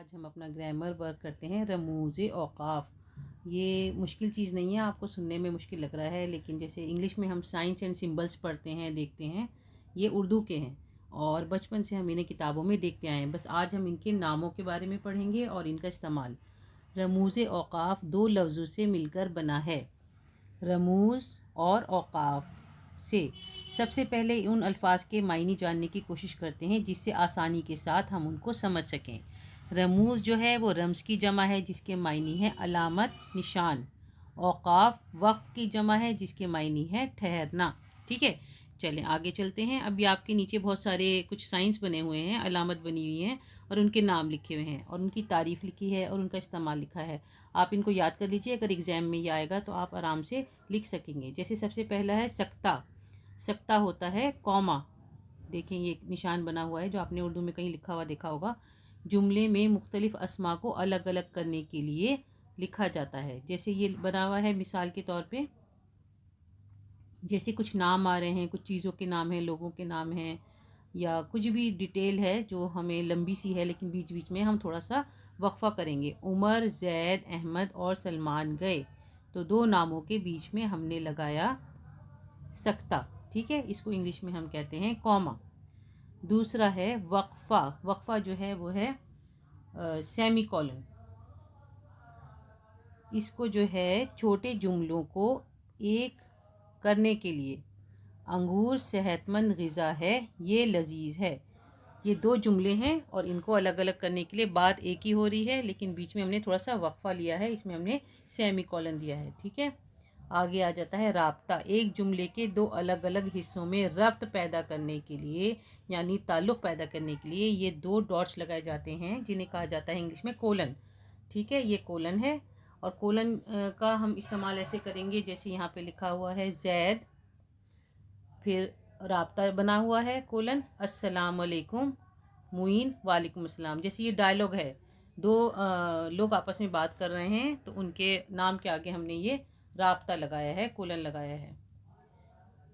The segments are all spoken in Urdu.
آج ہم اپنا گرامر ورک کرتے ہیں رموز اوقاف. یہ مشکل چیز نہیں ہے، آپ کو سننے میں مشکل لگ رہا ہے، لیکن جیسے انگلش میں ہم سائنس اینڈ سمبلس پڑھتے ہیں دیکھتے ہیں، یہ اردو کے ہیں اور بچپن سے ہم انہیں کتابوں میں دیکھتے آئے ہیں. بس آج ہم ان کے ناموں کے بارے میں پڑھیں گے اور ان کا استعمال. رموز اوقاف دو لفظوں سے مل کر بنا ہے، رموز اور اوقاف سے. سب سے پہلے ان الفاظ کے معنی جاننے کی کوشش کرتے ہیں جس سے آسانی کے ساتھ ہم ان کو سمجھ سکیں. رموز جو ہے وہ رمز کی جمع ہے جس کے معنی ہے علامت، نشان. اوقاف وقت کی جمع ہے جس کے معنی ہے ٹھہرنا. ٹھیک ہے، چلیں آگے چلتے ہیں. ابھی آپ کے نیچے بہت سارے کچھ سائنس بنے ہوئے ہیں، علامت بنی ہوئی ہیں اور ان کے نام لکھے ہوئے ہیں اور ان کی تعریف لکھی ہے اور ان کا استعمال لکھا ہے. آپ ان کو یاد کر لیجئے، اگر ایگزام میں یہ آئے گا تو آپ آرام سے لکھ سکیں گے. جیسے سب سے پہلا ہے سکتہ. سکتہ ہوتا ہے کوما. دیکھیں یہ ایک نشان بنا ہوا ہے جو آپ نے اردو میں کہیں لکھا ہوا دیکھا ہوگا. جملے میں مختلف اسما کو الگ الگ کرنے کے لیے لکھا جاتا ہے. جیسے یہ بنا ہوا ہے مثال کے طور پہ، جیسے کچھ نام آ رہے ہیں، کچھ چیزوں کے نام ہیں، لوگوں کے نام ہیں، یا کچھ بھی ڈیٹیل ہے جو ہمیں لمبی سی ہے لیکن بیچ بیچ میں ہم تھوڑا سا وقفہ کریں گے. عمر، زید، احمد اور سلمان گئے، تو دو ناموں کے بیچ میں ہم نے لگایا سکتہ. ٹھیک ہے، اس کو انگلش میں ہم کہتے ہیں کوما. دوسرا ہے وقفہ. وقفہ جو ہے وہ ہے سیمی کولن. اس کو جو ہے چھوٹے جملوں کو ایک کرنے کے لیے، انگور صحت مند غذا ہے، یہ لذیذ ہے. یہ دو جملے ہیں اور ان کو الگ الگ کرنے کے لیے بات ایک ہی ہو رہی ہے لیکن بیچ میں ہم نے تھوڑا سا وقفہ لیا ہے، اس میں ہم نے سیمی کولن دیا ہے. ٹھیک ہے، آگے آ جاتا ہے رابطہ. ایک جملے کے دو الگ الگ حصوں میں ربط پیدا کرنے کے لیے، یعنی تعلق پیدا کرنے کے لیے یہ دو ڈاٹس لگائے جاتے ہیں جنہیں کہا جاتا ہے انگلش میں کولن. ٹھیک ہے، یہ کولن ہے اور کولن کا ہم استعمال ایسے کریں گے جیسے یہاں پہ لکھا ہوا ہے زید، پھر رابطہ بنا ہوا ہے کولن، السلام علیکم، معین، وعلیکم السلام. جیسے یہ ڈائلاگ ہے، دو لوگ آپس میں بات کر رہے ہیں تو ان کے نام کے آگے ہم نے یہ رابطہ لگایا ہے، کولن لگایا ہے.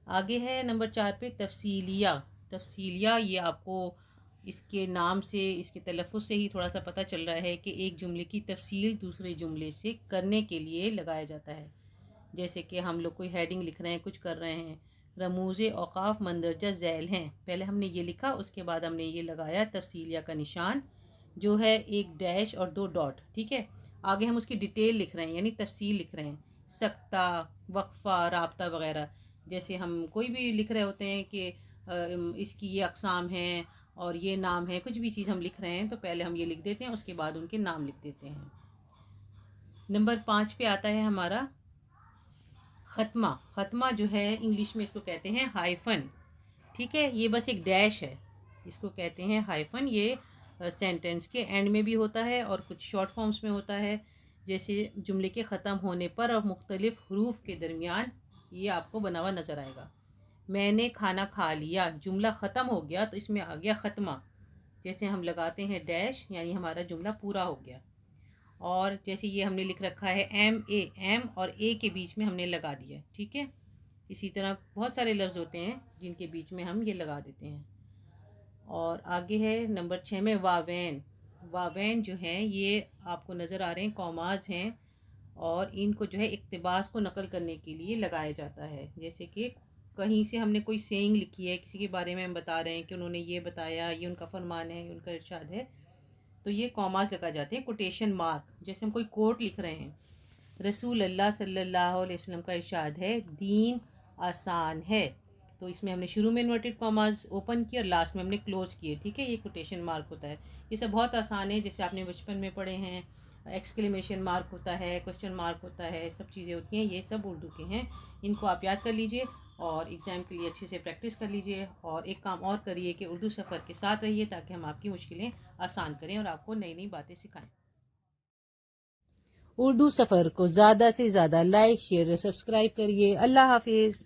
آگے ہے نمبر 4 پہ تفصیلیہ. تفصیلیہ یہ آپ کو اس کے نام سے، اس کے تلفظ سے ہی تھوڑا سا پتہ چل رہا ہے کہ ایک جملے کی تفصیل دوسرے جملے سے کرنے کے لیے لگایا جاتا ہے. جیسے کہ ہم لوگ کوئی ہیڈنگ لکھ رہے ہیں، کچھ کر رہے ہیں، رموز اوقاف مندرجہ ذیل ہیں. پہلے ہم نے یہ لکھا، اس کے بعد ہم نے یہ لگایا تفصیلیہ کا نشان جو ہے ایک ڈیش اور دو ڈاٹ. ٹھیک ہے، آگے ہم اس کی ڈیٹیل لکھ رہے ہیں یعنی تفصیل لکھ رہے ہیں، سکتہ، وقفہ، رابطہ وغیرہ. جیسے ہم کوئی بھی لکھ رہے ہوتے ہیں کہ اس کی یہ اقسام ہیں اور یہ نام ہے، کچھ بھی چیز ہم لکھ رہے ہیں تو پہلے ہم یہ لکھ دیتے ہیں، اس کے بعد ان کے نام لکھ دیتے ہیں. نمبر 5 پہ آتا ہے ہمارا ختمہ. ختمہ جو ہے انگلش میں اس کو کہتے ہیں ہائفن. ٹھیک ہے، یہ بس ایک ڈیش ہے، اس کو کہتے ہیں ہائفن. یہ سینٹنس کے اینڈ میں بھی ہوتا ہے اور کچھ شارٹ فارمز میں ہوتا ہے. جیسے جملے کے ختم ہونے پر اور مختلف حروف کے درمیان یہ آپ کو بنا ہوا نظر آئے گا. میں نے کھانا کھا لیا، جملہ ختم ہو گیا تو اس میں آ گیا ختمہ. جیسے ہم لگاتے ہیں ڈیش یعنی ہمارا جملہ پورا ہو گیا. اور جیسے یہ ہم نے لکھ رکھا ہے ایم اے، ایم اور اے کے بیچ میں ہم نے لگا دیا. ٹھیک ہے، اسی طرح بہت سارے لفظ ہوتے ہیں جن کے بیچ میں ہم یہ لگا دیتے ہیں. اور آگے ہے نمبر 6 میں واوین. واوین جو ہیں یہ آپ کو نظر آ رہے ہیں کوماز ہیں اور ان کو جو ہے اقتباس کو نقل کرنے کے لیے لگایا جاتا ہے. جیسے کہ کہیں سے ہم نے کوئی سینگ لکھی ہے، کسی کے بارے میں ہم بتا رہے ہیں کہ انہوں نے یہ بتایا، یہ ان کا فرمان ہے، ان کا ارشاد ہے، تو یہ کوماز لگا جاتے ہیں، کوٹیشن مارک. جیسے ہم کوئی کوٹ لکھ رہے ہیں، رسول اللہ صلی اللہ علیہ وسلم کا ارشاد ہے دین آسان ہے، تو اس میں ہم نے شروع میں انورٹڈ کاماز اوپن کیے اور لاسٹ میں ہم نے کلوز کیے. ٹھیک ہے، یہ کوٹیشن مارک ہوتا ہے. یہ سب بہت آسان ہے، جیسے آپ نے بچپن میں پڑھے ہیں، ایکسکلیمیشن مارک ہوتا ہے، کوسچن مارک ہوتا ہے، سب چیزیں ہوتی ہیں، یہ سب اردو کے ہیں. ان کو آپ یاد کر لیجئے اور ایگزام کے لیے اچھے سے پریکٹس کر لیجئے. اور ایک کام اور کریے کہ اردو سفر کے ساتھ رہیے تاکہ ہم آپ کی مشکلیں آسان کریں اور آپ کو نئی نئی باتیں سکھائیں. اردو سفر کو زیادہ سے زیادہ لائک، شیئر اور سبسکرائب کریے. اللہ حافظ.